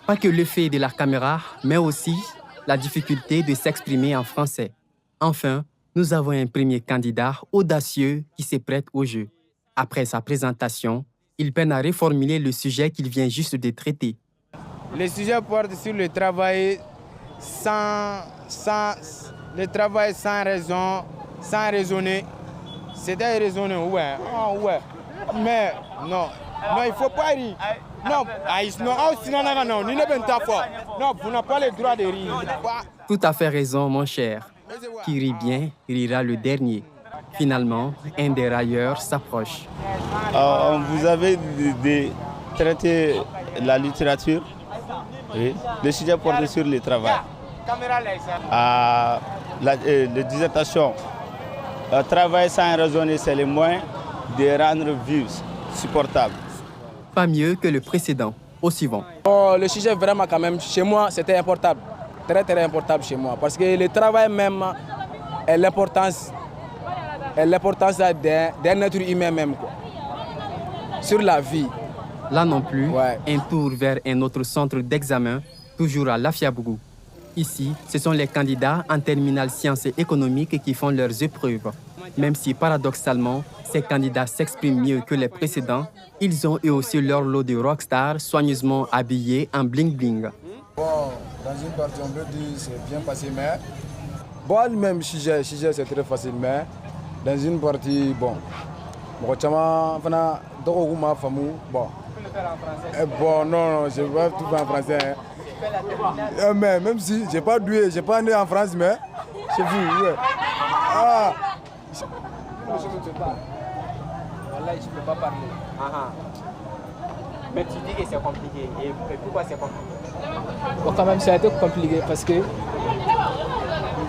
Pas que l'effet de la caméra, mais aussi la difficulté de s'exprimer en français. Enfin, nous avons un premier candidat audacieux qui se prête au jeu. Après sa présentation, il peine à reformuler le sujet qu'il vient juste de traiter. Le sujet porte sur le travail le travail sans raison, sans raisonner. C'était raisonner, ouais. Mais non, il ne faut pas rire. Non, vous n'avez pas le droit de rire. Tout à fait raison, mon cher. Qui rit bien, rira le dernier. Finalement, un des railleurs s'approche. Vous avez traité la littérature. Oui. Le sujet porte sur le travail. La dissertation. Travail sans raisonner, c'est le moyen de rendre vie supportable. Pas mieux que le précédent. Au suivant. Le sujet vraiment quand même, chez moi, c'était importable. Très très importable chez moi. Parce que le travail même est l'importance d'un être humain même. Quoi. Sur la vie. Là non plus, ouais. Un tour vers un autre centre d'examen, toujours à Lafiabougou. Ici, ce sont les candidats en terminale sciences et économiques qui font leurs épreuves. Même si, paradoxalement, ces candidats s'expriment mieux que les précédents, ils ont eux aussi leur lot de rockstars soigneusement habillés en bling-bling. Bon, dans une partie, on peut dire que c'est bien passé, mais... Bon, même sujet c'est très facile, mais dans une partie, bon... Bon, non, je ne vais pas tout faire en français. Hein. Mais même si je n'ai pas doué, je n'ai pas né en France, mais c'est vous. Ouais. Ah. Je ne peux pas. Voilà, je ne peux pas parler. Mais tu dis que c'est compliqué. Et pourquoi c'est compliqué? Bon, quand même, ça a été compliqué parce que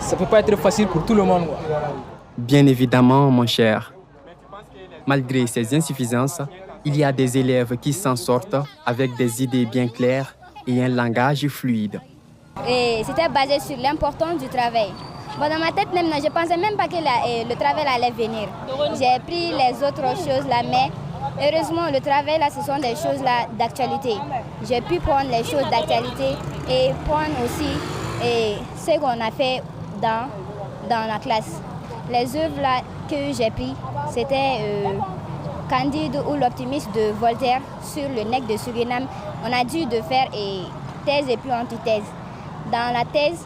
ça ne peut pas être facile pour tout le monde. Quoi. Bien évidemment, mon cher. Malgré ces insuffisances, il y a des élèves qui s'en sortent avec des idées bien claires et un langage fluide. Et c'était basé sur l'importance du travail. Bon, dans ma tête, même, je ne pensais même pas que le travail allait venir. J'ai pris les autres choses là, mais heureusement, le travail, là, ce sont des choses là, d'actualité. J'ai pu prendre les choses d'actualité et prendre aussi ce qu'on a fait dans la classe. Les œuvres là, que j'ai prises, c'était Candide ou l'optimisme de Voltaire sur le nec de Suriname. On a dû de faire thèse et puis antithèse. Dans la thèse,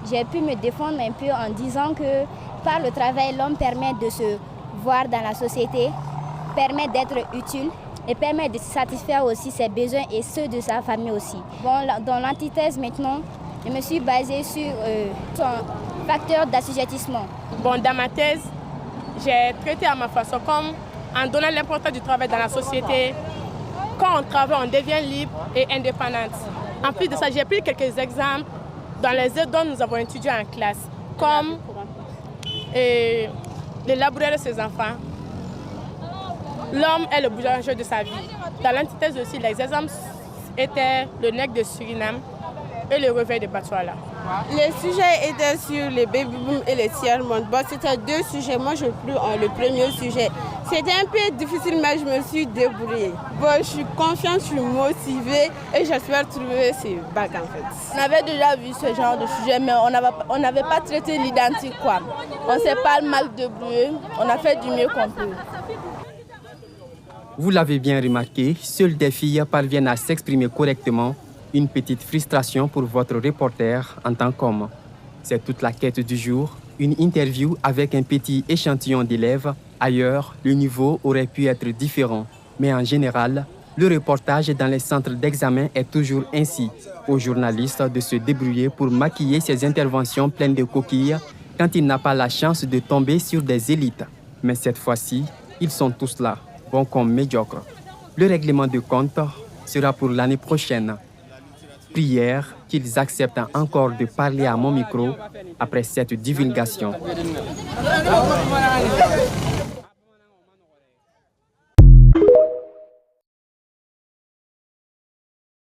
j'ai pu me défendre un peu en disant que par le travail, l'homme permet de se voir dans la société, permet d'être utile et permet de satisfaire aussi ses besoins et ceux de sa famille aussi. Bon, dans l'antithèse maintenant, je me suis basée sur son facteur d'assujettissement. Bon, dans ma thèse, j'ai traité à ma façon comme en donnant l'importance du travail dans la société. Quand on travaille, on devient libre et indépendante. En plus de ça, j'ai pris quelques exemples dans les œuvres dont nous avons étudié en classe, comme le laboureur de ses enfants. L'homme est le boulanger de sa vie. Dans l'antithèse aussi, les exemples étaient le nec de Suriname et le réveil de Batouala. Les sujets étaient sur les baby boom et les tiers-monde. Bon, c'était deux sujets. Moi, j'ai pris le premier sujet. C'était un peu difficile, mais je me suis débrouillée. Bon, je suis confiante, je suis motivée et j'espère trouver ces bacs en fait. On avait déjà vu ce genre de sujet, mais on n'avait pas traité l'identique, quoi. On ne s'est pas mal débrouillé. On a fait du mieux qu'on peut. Vous l'avez bien remarqué, seules des filles parviennent à s'exprimer correctement. Une petite frustration pour votre reporter en tant qu'homme. C'est toute la quête du jour, une interview avec un petit échantillon d'élèves. Ailleurs, le niveau aurait pu être différent. Mais en général, le reportage dans les centres d'examen est toujours ainsi. Aux journalistes de se débrouiller pour maquiller ses interventions pleines de coquilles quand il n'a pas la chance de tomber sur des élites. Mais cette fois-ci, ils sont tous là, bons comme médiocres. Le règlement de compte sera pour l'année prochaine. Prière qu'ils acceptent encore de parler à mon micro après cette divulgation.